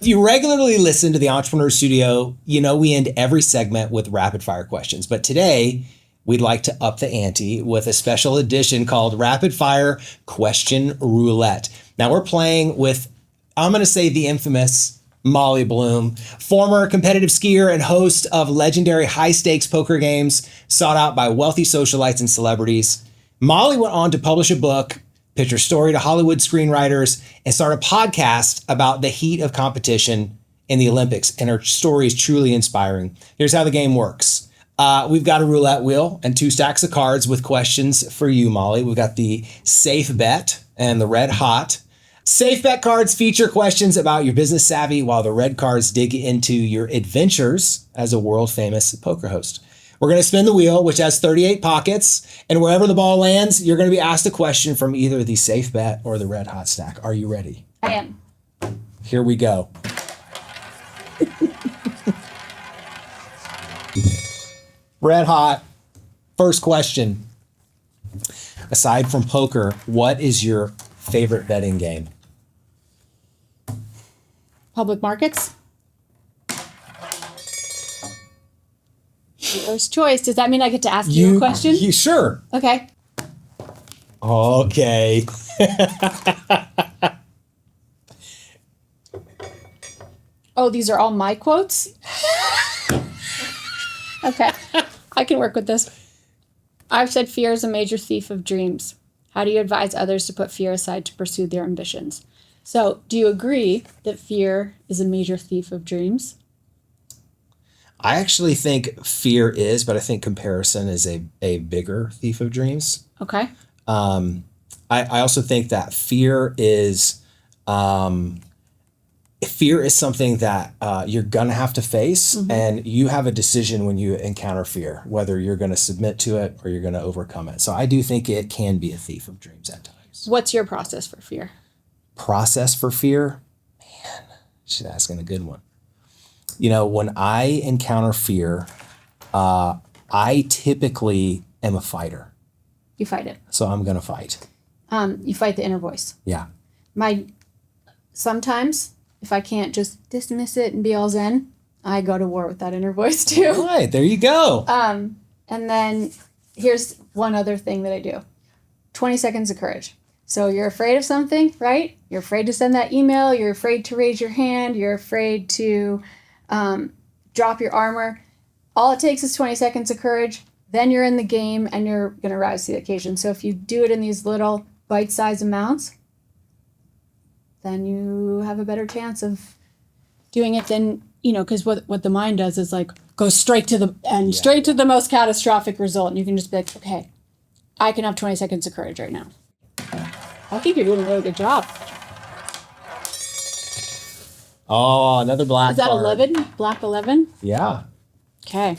you regularly listen to the Entrepreneur Studio, you know we end every segment with rapid fire questions. But today, we'd like to up the ante with a special edition called Rapid Fire Question Roulette. Now we're playing with, I'm going to say, the infamous Molly Bloom, former competitive skier and host of legendary high-stakes poker games sought out by wealthy socialites and celebrities. Molly went on to publish a book, pitch her story to Hollywood screenwriters, and start a podcast about the heat of competition in the Olympics. And her story is truly inspiring. Here's how the game works. We've got a roulette wheel and 2 stacks of cards with questions for you, Molly. We've got the safe bet and the red hot. Safe bet cards feature questions about your business savvy, while the red cards dig into your adventures as a world famous poker host. We're going to spin the wheel, which has 38 pockets, and wherever the ball lands, you're going to be asked a question from either the safe bet or the red hot stack. Are you ready? I am. Here we go. Red hot. First question. Aside from poker, what is your favorite betting game? Public markets. Dealer's choice. Does that mean I get to ask you a question? Sure. Okay. Okay. Oh, these are all my quotes? Okay. I can work with this. I've said fear is a major thief of dreams. How do you advise others to put fear aside to pursue their ambitions? So, do you agree that fear is a major thief of dreams? I actually think fear is, but I think comparison is a bigger thief of dreams. Okay. I also think that fear is something that you're going to have to face, and you have a decision when you encounter fear, whether you're going to submit to it or you're going to overcome it. So I do think it can be a thief of dreams at times. What's your process for fear? Process for fear? Man, she's asking a good one. You know, when I encounter fear, I typically am a fighter. You fight it. So I'm going to fight. You fight the inner voice. Yeah. Sometimes, if I can't just dismiss it and be all zen, I go to war with that inner voice too. All right, there you go. And then here's one other thing that I do. 20 seconds of courage. So you're afraid of something, right? You're afraid to send that email. You're afraid to raise your hand. You're afraid to drop your armor. All it takes is 20 seconds of courage. Then you're in the game and you're going to rise to the occasion. So if you do it in these little bite-sized amounts, then you have a better chance of doing it than, because what the mind does is like go straight to the most catastrophic result. And you can just be like, okay, I can have 20 seconds of courage right now. I think you're doing a really good job. Oh, another black Is that card. 11? Black 11? Yeah. Okay.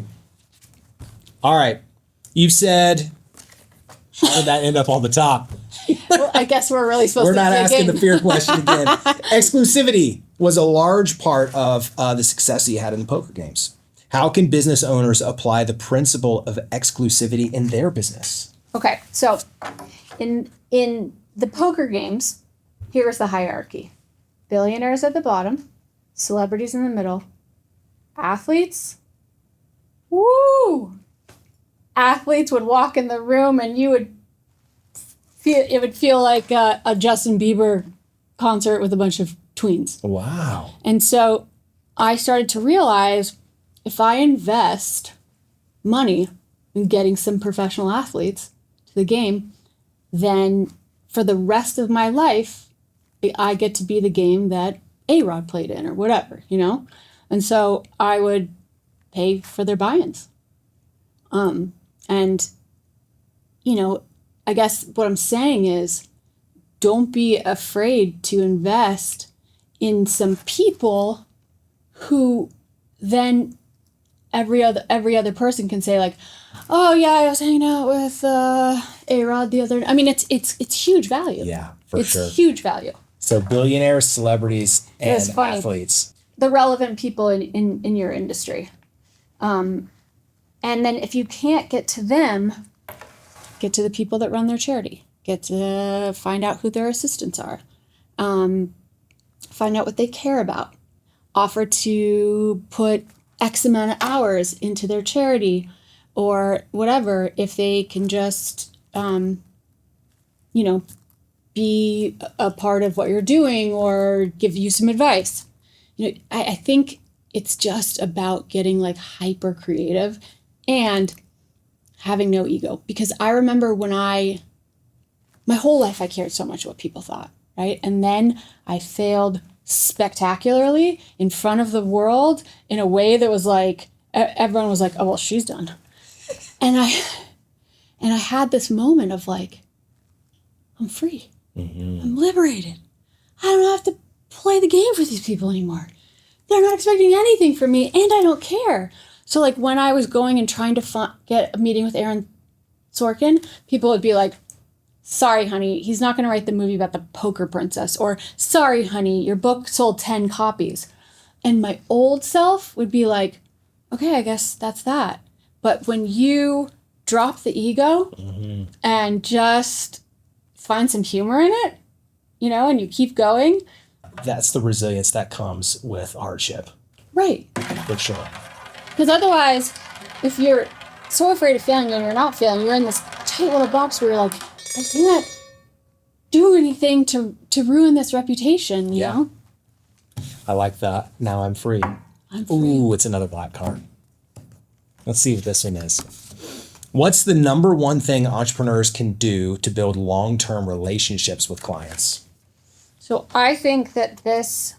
All right. You've said, how did that end up on the top? Well, I guess we're really supposed We're to not dig asking in. the fear question again. Exclusivity was a large part of the success he had in the poker games. How can business owners apply the principle of exclusivity in their business? Okay, so in the poker games, here's the hierarchy. Billionaires at the bottom, celebrities in the middle, athletes. Woo! Athletes would walk in the room and it would feel like a Justin Bieber concert with a bunch of tweens. Wow. And so I started to realize if I invest money in getting some professional athletes to the game, then for the rest of my life, I get to be the game that A-Rod played in or whatever, And so I would pay for their buy-ins. I guess what I'm saying is don't be afraid to invest in some people who then every other person can say like, oh yeah, I was hanging out with A-Rod the other. I mean, it's huge value. Yeah, for sure. It's huge value. So billionaires, celebrities, and athletes. The relevant people in your industry. And then if you can't get to them, get to the people that run their charity. Get to find out who their assistants are. Find out what they care about. offer to put X amount of hours into their charity or whatever if they can just, be a part of what you're doing or give you some advice. I think it's just about getting like hyper creative and having no ego. Because I remember when my whole life I cared so much what people thought, right? And then I failed spectacularly in front of the world in a way that was like, everyone was like, oh, well, she's done. And I had this moment of like, I'm free. Mm-hmm. I'm liberated. I don't have to play the game for these people anymore. They're not expecting anything from me, and I don't care. So like when I was going and trying to get a meeting with Aaron Sorkin, people would be like, sorry, honey, he's not going to write the movie about the poker princess. Or, sorry, honey, your book sold 10 copies. And my old self would be like, okay, I guess that's that. But when you drop the ego and just find some humor in it, and you keep going. That's the resilience that comes with hardship. Right. For sure. Because otherwise, if you're so afraid of failing and you're not failing, you're in this tight little box where you're like, I can't do anything to ruin this reputation, you know? I like that. Now I'm free. I'm free. Ooh, it's another black card. Let's see what this one is. What's the number one thing entrepreneurs can do to build long-term relationships with clients? So I think that this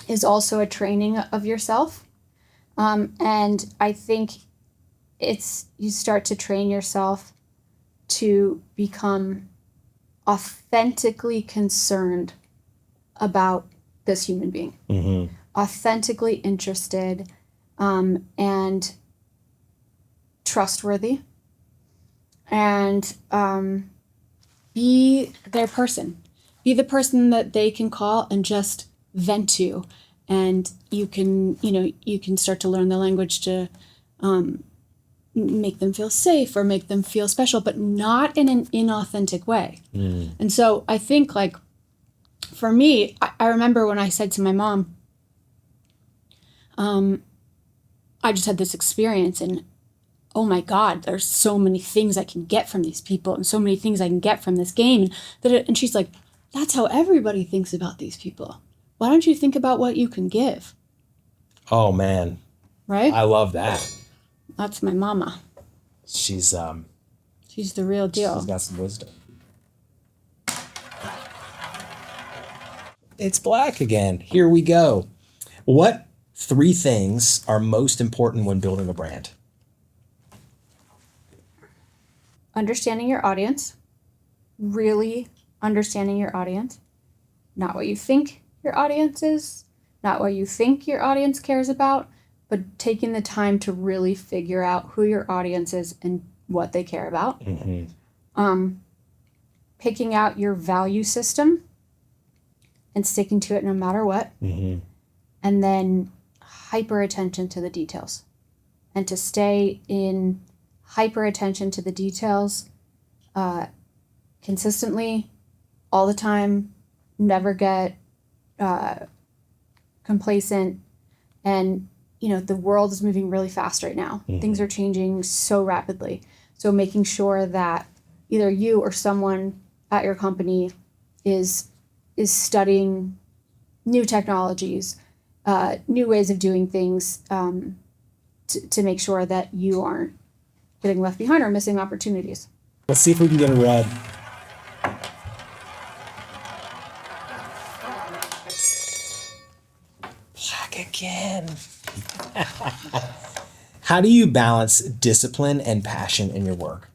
is also a training of yourself. And I think you start to train yourself to become authentically concerned about this human being, authentically interested, and trustworthy, and be their person. Be the person that they can call and just vent to, and you can start to learn the language to make them feel safe or make them feel special, but not in an inauthentic way. And so I think, like, for me, I remember when I said to my mom, I just had this experience, and oh my God, there's so many things I can get from these people and so many things I can get from this game. And she's like, that's how everybody thinks about these people. Why don't you think about what you can give? Oh, man. Right? I love that. That's my mama. She's the real deal. She's got some wisdom. It's black again. Here we go. What 3 things are most important when building a brand? Understanding your audience. Really understanding your audience. Not what you think your audience is, not what you think your audience cares about, but taking the time to really figure out who your audience is and what they care about. Picking out your value system and sticking to it no matter what. And then hyper attention to the details. And to stay in hyper attention to the details consistently, all the time, never get complacent. And, the world is moving really fast right now. Things are changing so rapidly. So making sure that either you or someone at your company is studying new technologies, new ways of doing things, to make sure that you aren't getting left behind or missing opportunities. Let's see if we can get a red. Black again. How do you balance discipline and passion in your work?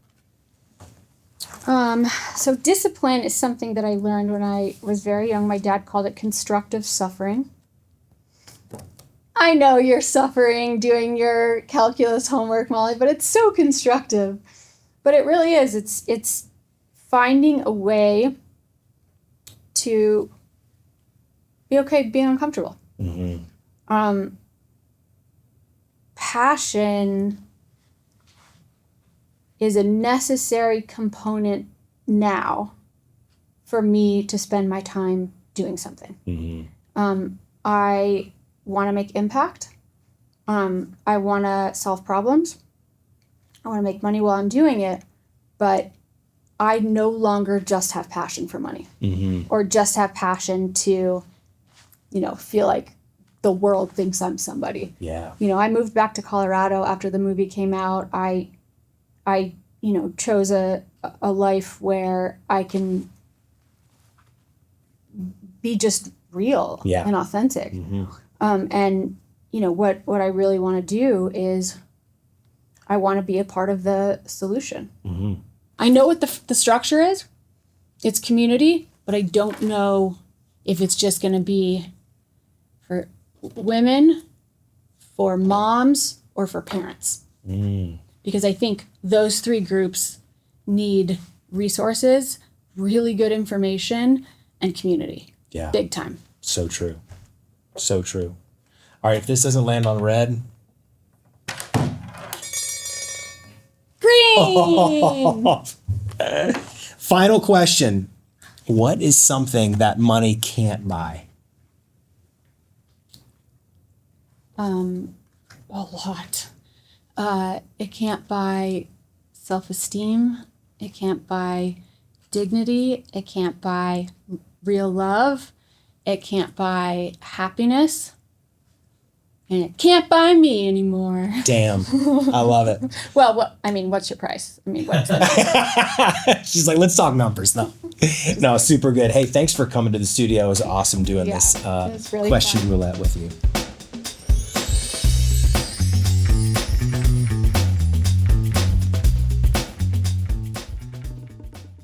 So discipline is something that I learned when I was very young. My dad called it constructive suffering. I know you're suffering doing your calculus homework, Molly, but it's so constructive. But it really is. It's finding a way to be okay being uncomfortable. Passion is a necessary component now for me to spend my time doing something. want to make impact. I want to solve problems. I want to make money while I'm doing it, but I no longer just have passion for money or just have passion to, feel like the world thinks I'm somebody. Yeah. I moved back to Colorado after the movie came out. I chose a life where I can be just real and authentic. And what I really want to do is I want to be a part of the solution. I know what the structure is. It's community, but I don't know if it's just going to be for women, for moms, or for parents. Because I think those three groups need resources, really good information, and community. Yeah. Big time. So true. So true. All right, if this doesn't land on red. Green! Final question. What is something that money can't buy? A lot. It can't buy self-esteem. It can't buy dignity. It can't buy real love. It can't buy happiness. And it can't buy me anymore. Damn. I love it. Well, what's your price? What's the She's like, let's talk numbers. No, super good. Hey, thanks for coming to the studio. It was awesome doing this it was really question fun. roulette with you.